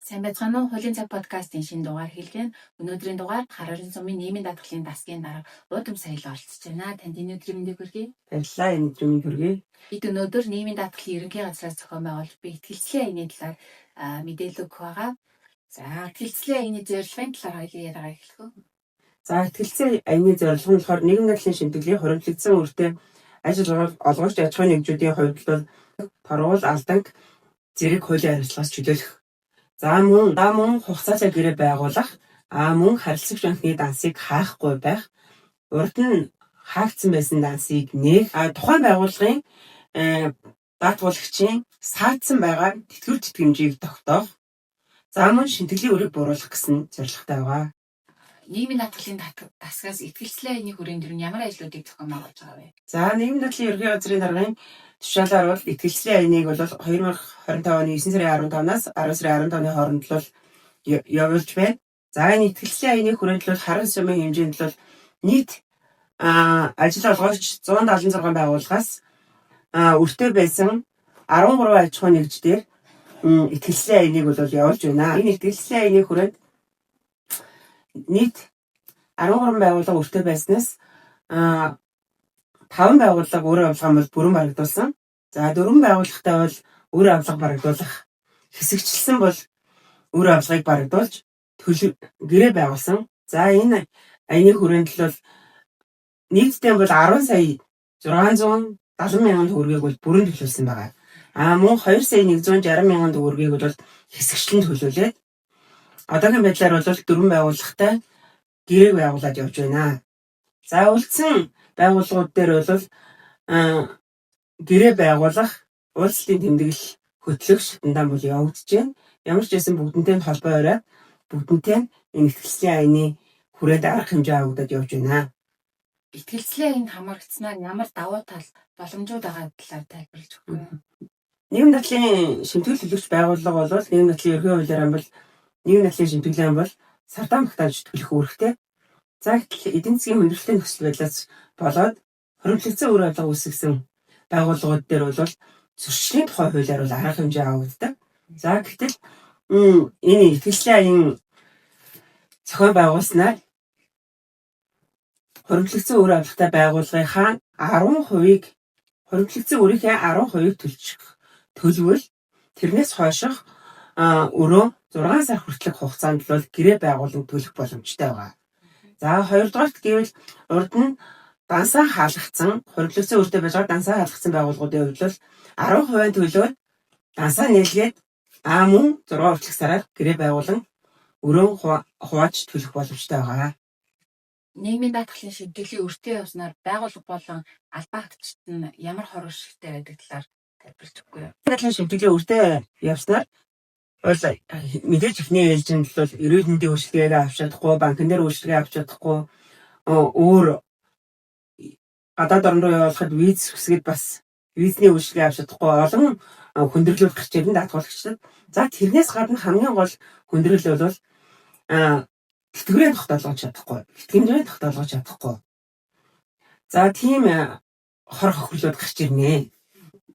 Сайн байцгаана уу? Хуулийн цаг подкастын шинэ дугаар хэлж байна. Өнөөдрийн дугаар Хар орон сумын нийгмийн даатгалын дасгийн дарга Удам Саял оролцож байна. Танд энэ өдрийн мэндийг хүргэе. Баярлалаа, энэ өдрийн мэндийг хүргэе. Бид өнөөдөр нийгмийн даатгалын ерөнхий газраас зохион байгуулж буй итгэлцлийн аяны талаар мэдээлэл өгөх байгаа. За, итгэлцлийн аяны зорилгын талаар хоёулаа яриагаа эхлэх үү? За, итгэлцлийн аяны зорилго нь болохоор нийгмийн даатгалын шимтгэлийн хуримтлагдсан үүрэгтэй ажил олгогч аж ахуйн нэгжүүдийн хувьд бол торгуул, алданг, зэрэг хуулийн харилцагаас чөлөөлөх. За мөн хугацаатай гэрээ байгуулах, мөн харилцагч банкны дансыг хаахгүй байх, урд нь хаагдсан байсан дансыг нээх, тухайн байгууллагын даатгуулагчийн саатсан байгаа тэтгэвэр тэтгэмжийг тогтоох, за мөн шимтгэлийн үрийг бууруулах гэсэн зорилготой байгаа. Нийгмийн даатгалын дасгаас итгэлцлийн аяны хүрээнд ер нь ямар ажлуудыг зохион байгуулж байгаа вэ? За, нийгмийн даатгалын ерөнхий газрын даргын тушаалаар бол итгэлцлийн аяныг бол 2025 оны 9 сарын 15-наас 10 сарын 15-ны хооронд бол явуулж байна. За, энэ итгэлцлийн аяны хүрээнд бол харан сумын хэмжээнд бол нийт ажил олгогч 176 байгууллагаас өртөө байсан 13 аж ахуйн нэгж дээр итгэлцлийн аяныг бол явуулж байна. Энэ итгэлцлийн аяны хүрээнд нийт 13 байгууллага өртөө байснаас 5 байгууллага өөрийн авилгаан бол бүрэн барагдуулсан. За, 4 байгууллагатай бол өөрийн авилга барагдуулах, хэсэгчлсэн бол өөрийн авилгыг барагдуулж гэрээ байгуулсан. За, энэ аяны хүрээнд бол нийтдээ бол 10 сая 670 мянган төгрөгийг бол бүрэн төлөвлөсөн байгаа. Мөн 2 сая 160 мянган төгрөгийг бол хэсэгчлэн төлөвлөлээд одоогийн байдлаар бол 4 байгууллагатай гэрээг байгуулад явж байна. За, үлдсэн байгууллагууд дээр бол гэрээ байгуулах уулзалтын тэмдэглэл хөтлөгч дандаа бол явагдаж байна. Ямар ч байсан бүгднтэй холбоо орой бүгднтэй энэ итгэлцлийн аяны хүрээнд арга хэмжээ авагдаад явж байна. Итгэлцлийн аянд хамаарцснаар ямар давуу тал боломжууд байгаа талаар тайлбарлаж өгөх үү? Нийгмийн даатгалын шимтгэл төлөвлөгч байгууллага бол нийгмийн даатгалын ерөнхий хуулиар бол нийгмийн даатгалын шимтгэлийн бол сардаа магтааж төлөх үүрэгтэй. За, эдийн засгийн хүндрэлтэй нөхцөл байдлаас болоод хуримтлагдсан үр авилга үүсгэсэн байгууллагууд дээр бол зөрчлийн тухай хуулиар бол арга хэмжээ авагддаг. За, гэтэл энэ итгэлцлийн аян зохион байгуулснаар хуримтлагдсан үр авилгатай байгууллагынхаа 10%-ийг хуримтлагдсан үрийнхээ 10%-ийг төлөвлөл тэрнээс хойших өрөө 6 сар хүртэлх хугацаанд бол гэрээ байгуулан төлөх боломжтой байгаа. За, хоёрдугаарт гэвэл урд нь дансаа хаалгацсан, хуримтлагдсан үртэй байж байгаа дансаа хаалгацсан байгууллагуудын хувьд бол 10% төлөөд дансаа нээлгээд мөн 6 хүртэлх сараар гэрээ байгуулан өрөө хувааж төлөх боломжтой байгаа. Нийгмийн даатгалын шимтгэлийн өртөө явснаар байгууллага болон албан хаагчид нь ямар хор өршөлттэй байдаг талаар тайлбарлаж өгөхгүй юу? Даатгалын шимтгэлийн өртөө явснаар бол мэдээж ихний ээлжинд бол эрүүл мэндийн үйлчилгээгээ авч чадахгүй, банкн дээр үйлчилгээ авч чадахгүй, өөр гадаад орн руу явуулахад виз хүсгээд бас визний үйлчилгээ авч чадахгүй олон хүндрэлүүд гарч ирэн даатгуулагчдад. За, тэрнээс гадна хамгийн гол хүндрэл бол тэтгэврээ тогтоолгож чадахгүй, тэтгэмжээ тогтоолгож чадахгүй. За, тийм хор хохирлууд гарч ирнэ.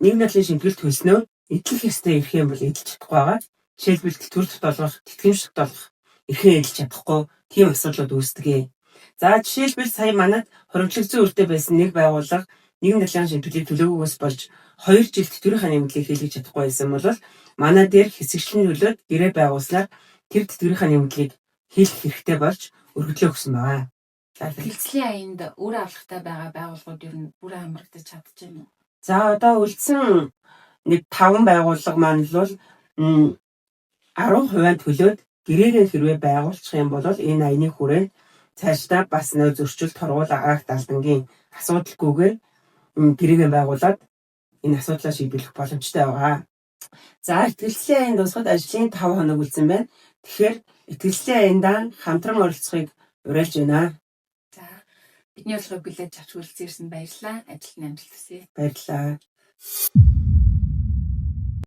Нийгмийн даатгалын шимтгэл төлснөө эдлэх ёстой эрх юм бол эдэлж чадахгүй байгаа. Жишээлбэл тэтгэвэр тогтоолгох, тэтгэмж тогтоолгох эрхээ эдэлж чадахгүй тийм асуудлууд үүсдэг. За, жишээлбэл сая манад хуримтлагдсан үртэй байсан нэг байгууллага нийгмийн даатгалын шимтгэлийг төлөөгөөс болж 2 жил тэтгэврийнхаа нэмэлтийг хийлгэж чадахгүй байсан бол манай дээр хэсэгчлэн төлөөд гэрээ байгуулснаар тэр тэтгэврийнхаа нэмэлтийг хийлгэх хэрэгтэй болж өргөдлөө өгсөн байна. Итгэлцлийн аянд үр авилгатай байгаа байгууллагууд ер нь бүр хамрагдаж чадчихна уу? За, одоо үлдсэн нэг 5 байгууллага маань бол 10% төлөөд гэрээгээ хэрвээ байгуулчих юм бол энэ аяны хүрээнд цаашдаа бас нөө зөрчил, торгуул, агаарт алдангийн асуудалгүйгээр гэрээгээ байгуулад энэ асуудлаа шийдвэрлэх боломжтой байгаа. За, итгэлцлийн аянд дуусахад ажлын 5 хоног үлдсэн байна. Тэгэхээр итгэлцлийн аяндаа хамтран оролцохыг уриалж байна. За, бидний урилгыг хүлээж авч үлдсэн баярлалаа. Ажилтны амжилт хүсье. Баярлалаа.